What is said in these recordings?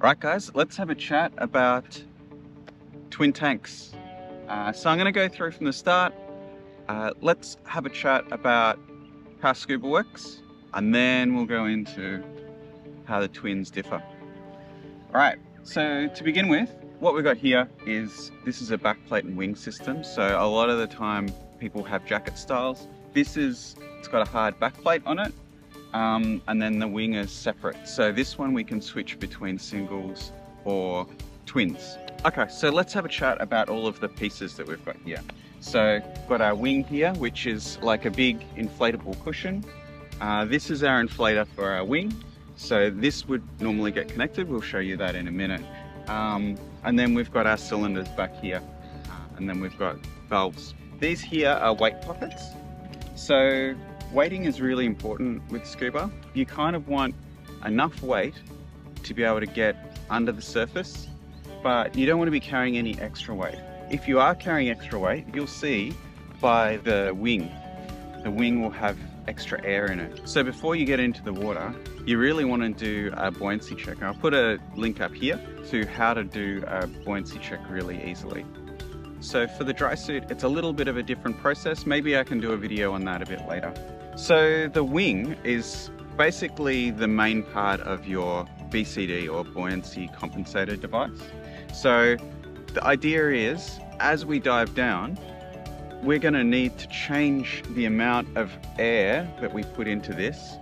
Right guys, let's have a chat about twin tanks. So I'm going to go through from the start. Let's have a chat about how scuba works, and then we'll go into how the twins differ. Alright, so to begin with, what we've got here is, this is a backplate and wing system. So a lot of the time people have jacket styles. It's got a hard backplate on it. And then the wing is separate. So this one we can switch between singles or twins. Okay, so let's have a chat about all of the pieces that we've got here. So we've got our wing here, which is like a big inflatable cushion. This is our inflator for our wing. So this would normally get connected. We'll show you that in a minute. And then we've got our cylinders back here. And then we've got valves. These here are weight pockets. So weighting is really important with scuba. You kind of want enough weight to be able to get under the surface, but you don't want to be carrying any extra weight. If you are carrying extra weight, you'll see by the wing will have extra air in it. So before you get into the water, you really want to do a buoyancy check. I'll put a link up here to how to do a buoyancy check really easily. So for the dry suit, it's a little bit of a different process. Maybe I can do a video on that a bit later. So the wing is basically the main part of your BCD or buoyancy compensator device. So the idea is, as we dive down, we're going to need to change the amount of air that we put into this,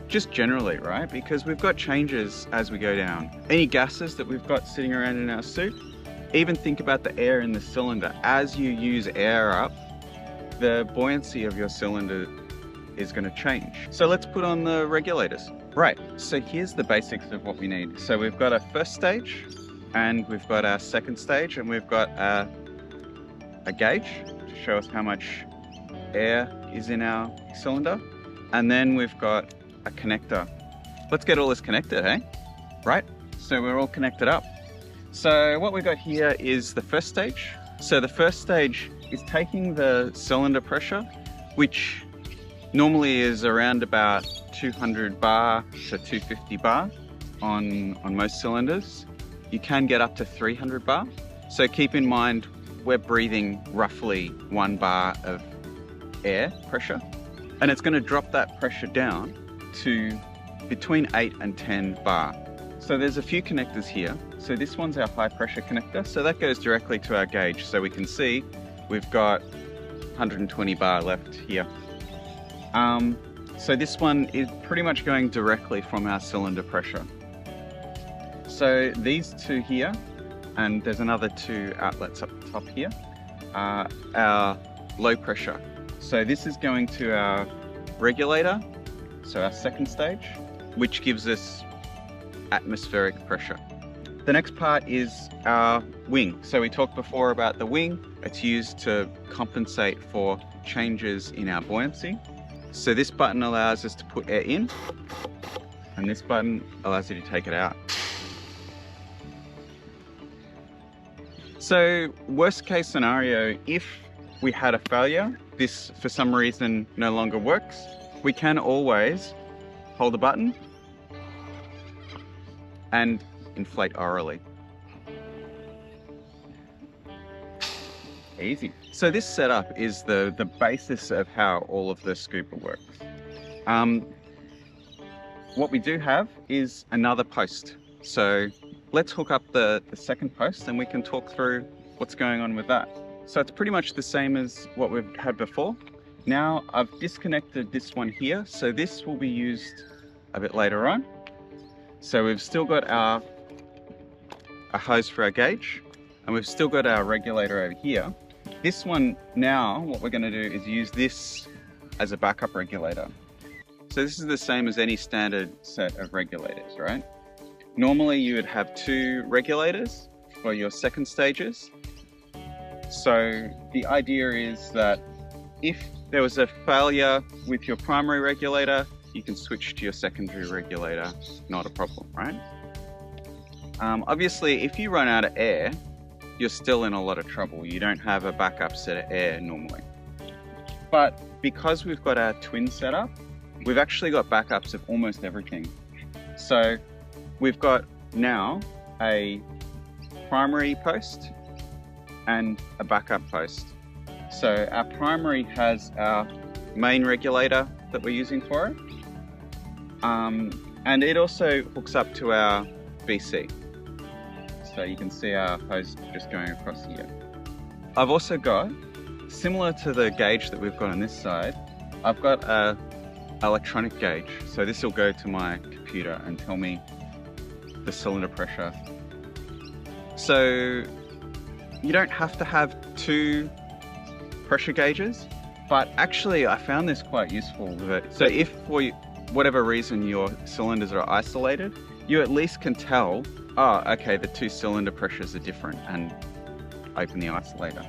just generally, right? Because we've got changes as we go down. Any gases that we've got sitting around in our suit, even think about the air in the cylinder. As you use air up, the buoyancy of your cylinder is going to change. So let's put on the regulators. Right, so here's the basics of what we need. So we've got our first stage, and we've got our second stage, and we've got a gauge to show us how much air is in our cylinder. And then we've got a connector. Let's get all this connected, eh? Right, so we're all connected up. So what we've got here is the first stage. So the first stage is taking the cylinder pressure, which normally is around about 200 bar to 250 bar on most cylinders. You can get up to 300 bar. So keep in mind, we're breathing roughly 1 bar of air pressure, and it's going to drop that pressure down to between 8 and 10 bar. So there's a few connectors here. So this one's our high pressure connector. So that goes directly to our gauge. So we can see we've got 120 bar left here. So this one is pretty much going directly from our cylinder pressure. So these two here, and there's another 2 outlets up the top here, are our low pressure. So this is going to our regulator, so our second stage, which gives us atmospheric pressure. The next part is our wing. So we talked before about the wing. It's used to compensate for changes in our buoyancy. So this button allows us to put air in, and this button allows you to take it out. So worst case scenario, if we had a failure, this for some reason no longer works, we can always hold the button and inflate orally. Easy. So this setup is the basis of how all of the scuba works. What we do have is another post. So let's hook up the second post and we can talk through what's going on with that. So it's pretty much the same as what we've had before. Now I've disconnected this one here. So this will be used a bit later on. So we've still got our hose for our gauge, and we've still got our regulator over here. This one now, what we're going to do is use this as a backup regulator. So this is the same as any standard set of regulators, right? Normally you would have 2 regulators for your second stages. So the idea is that if there was a failure with your primary regulator, you can switch to your secondary regulator, not a problem, right? Obviously, if you run out of air, you're still in a lot of trouble. You don't have a backup set of air normally. But because we've got our twin setup, we've actually got backups of almost everything. So we've got now a primary post and a backup post. So our primary has our main regulator that we're using for it, and it also hooks up to our BC. So you can see our hose just going across here. I've also got, similar to the gauge that we've got on this side, I've got a electronic gauge. So this will go to my computer and tell me the cylinder pressure. So you don't have to have two pressure gauges, but actually I found this quite useful with it. So if for whatever reason your cylinders are isolated, you at least can tell, oh, okay, the two cylinder pressures are different, and open the isolator.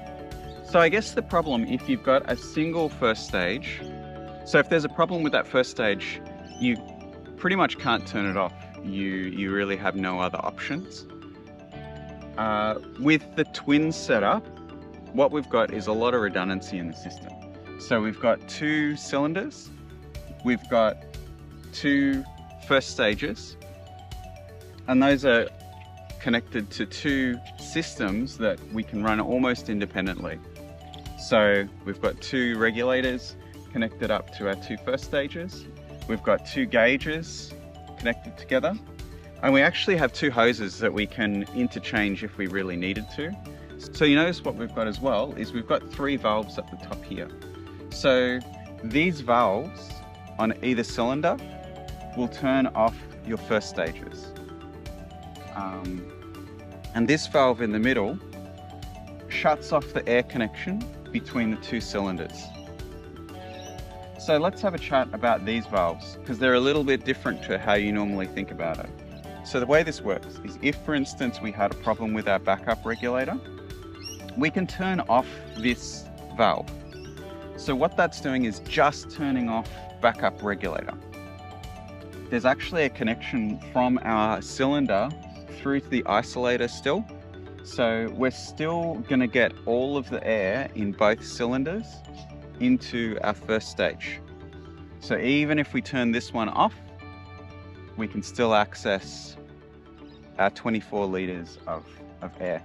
So I guess the problem, if you've got a single first stage, so if there's a problem with that first stage, you pretty much can't turn it off. You really have no other options. With the twin setup, what we've got is a lot of redundancy in the system. So we've got two cylinders, we've got two first stages, and those are connected to two systems that we can run almost independently. So we've got two regulators connected up to our two first stages. We've got two gauges connected together. And we actually have two hoses that we can interchange if we really needed to. So you notice what we've got as well is we've got three valves at the top here. So these valves on either cylinder will turn off your first stages. And this valve in the middle shuts off the air connection between the two cylinders. So let's have a chat about these valves, because they're a little bit different to how you normally think about it. So the way this works is if, for instance, we had a problem with our backup regulator, we can turn off this valve. So what that's doing is just turning off backup regulator. There's actually a connection from our cylinder through to the isolator still. So we're still going to get all of the air in both cylinders into our first stage. So even if we turn this one off, we can still access our 24 liters of air.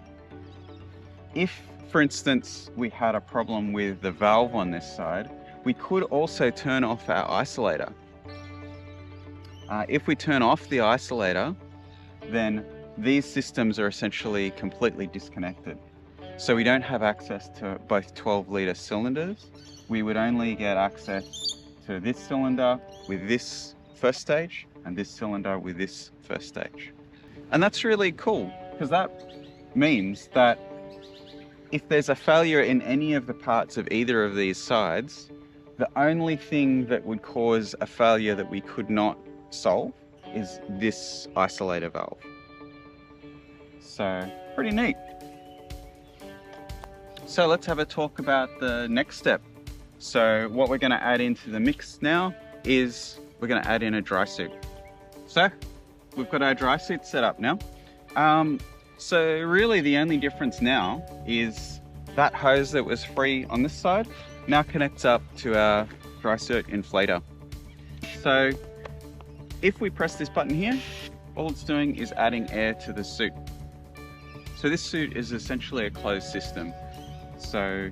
If, for instance, we had a problem with the valve on this side, we could also turn off our isolator. If we turn off the isolator, then these systems are essentially completely disconnected. So we don't have access to both 12-litre cylinders. We would only get access to this cylinder with this first stage and this cylinder with this first stage. And that's really cool, because that means that if there's a failure in any of the parts of either of these sides, the only thing that would cause a failure that we could not solve is this isolator valve. So pretty neat. So let's have a talk about the next step. So what we're going to add into the mix now is we're going to add in a dry suit. So we've got our dry suit set up now. So really the only difference now is that hose that was free on this side now connects up to our dry suit inflator. So if we press this button here, all it's doing is adding air to the suit. So this suit is essentially a closed system. So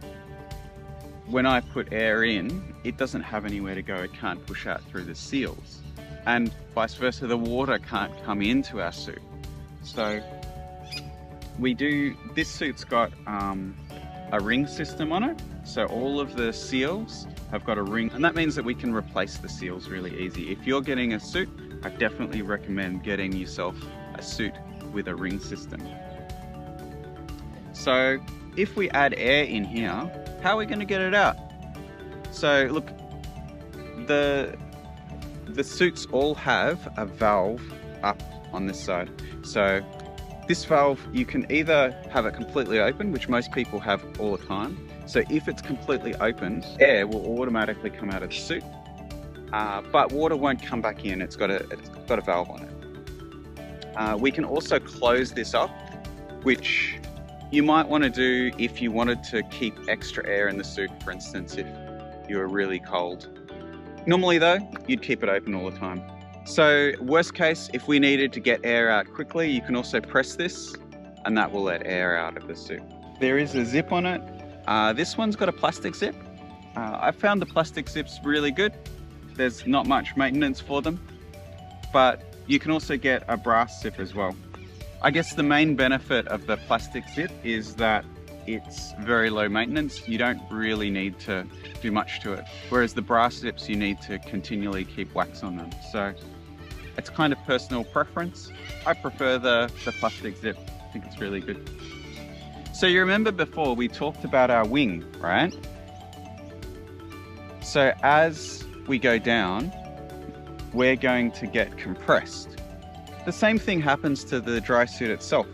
when I put air in, it doesn't have anywhere to go. It can't push out through the seals. And vice versa, the water can't come into our suit. So this suit's got a ring system on it. So all of the seals have got a ring, and that means that we can replace the seals really easy. If you're getting a suit, I definitely recommend getting yourself a suit with a ring system. So if we add air in here, how are we going to get it out? So look, the suits all have a valve up on this side. So this valve, you can either have it completely open, which most people have all the time. So if it's completely open, air will automatically come out of the suit, but water won't come back in. It's got a valve on it. We can also close this up, which you might want to do if you wanted to keep extra air in the suit, for instance, if you were really cold. Normally though, you'd keep it open all the time. So worst case, if we needed to get air out quickly, you can also press this and that will let air out of the suit. There is a zip on it. This one's got a plastic zip. I found the plastic zips really good. There's not much maintenance for them, but you can also get a brass zip as well. I guess the main benefit of the plastic zip is that it's very low maintenance. You don't really need to do much to it. Whereas the brass zips, you need to continually keep wax on them. So it's kind of personal preference. I prefer the plastic zip. I think it's really good. So you remember before we talked about our wing, right? So as we go down, we're going to get compressed. The same thing happens to the dry suit itself.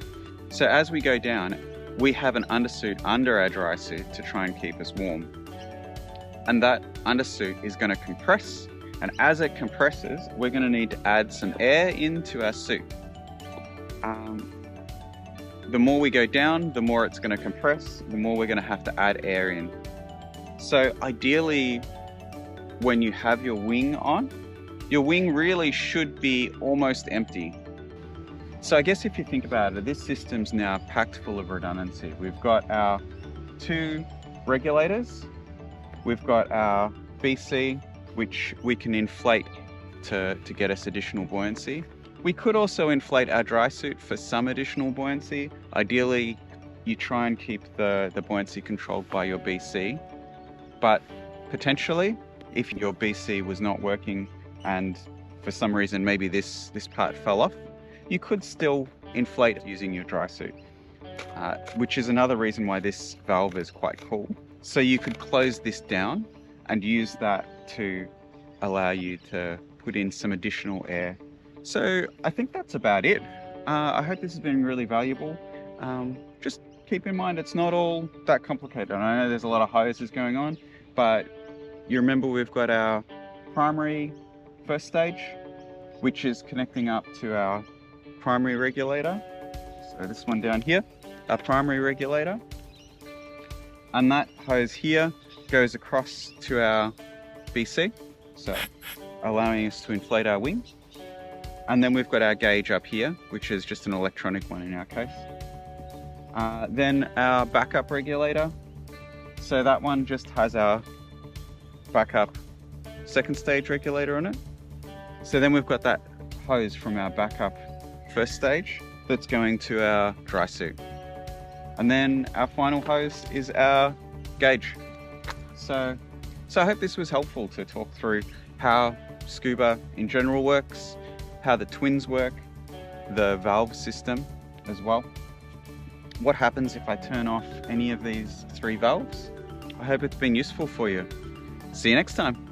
So as we go down, we have an undersuit under our dry suit to try and keep us warm. And that undersuit is going to compress. And as it compresses, we're going to need to add some air into our suit. The more we go down, the more it's going to compress, the more we're going to have to add air in. So ideally, when you have your wing on, your wing really should be almost empty. So I guess if you think about it, this system's now packed full of redundancy. We've got our 2 regulators. We've got our BC, which we can inflate to get us additional buoyancy. We could also inflate our dry suit for some additional buoyancy. Ideally, you try and keep the buoyancy controlled by your BC, but potentially, if your BC was not working and for some reason maybe this part fell off, you could still inflate using your dry suit, which is another reason why this valve is quite cool. So you could close this down and use that to allow you to put in some additional air. So I think that's about it. I hope this has been really valuable. Just keep in mind, it's not all that complicated. I know there's a lot of hoses going on, but you remember we've got our primary first stage, which is connecting up to our primary regulator. So this one down here, our primary regulator. And that hose here goes across to our BC, so allowing us to inflate our wing. And then we've got our gauge up here, which is just an electronic one in our case. Then our backup regulator. So that one just has our backup second stage regulator on it. So then we've got that hose from our backup first stage that's going to our dry suit. And then our final hose is our gauge. So I hope this was helpful to talk through how scuba in general works, how the twins work, the valve system as well. What happens if I turn off any of these 3 valves? I hope it's been useful for you. See you next time.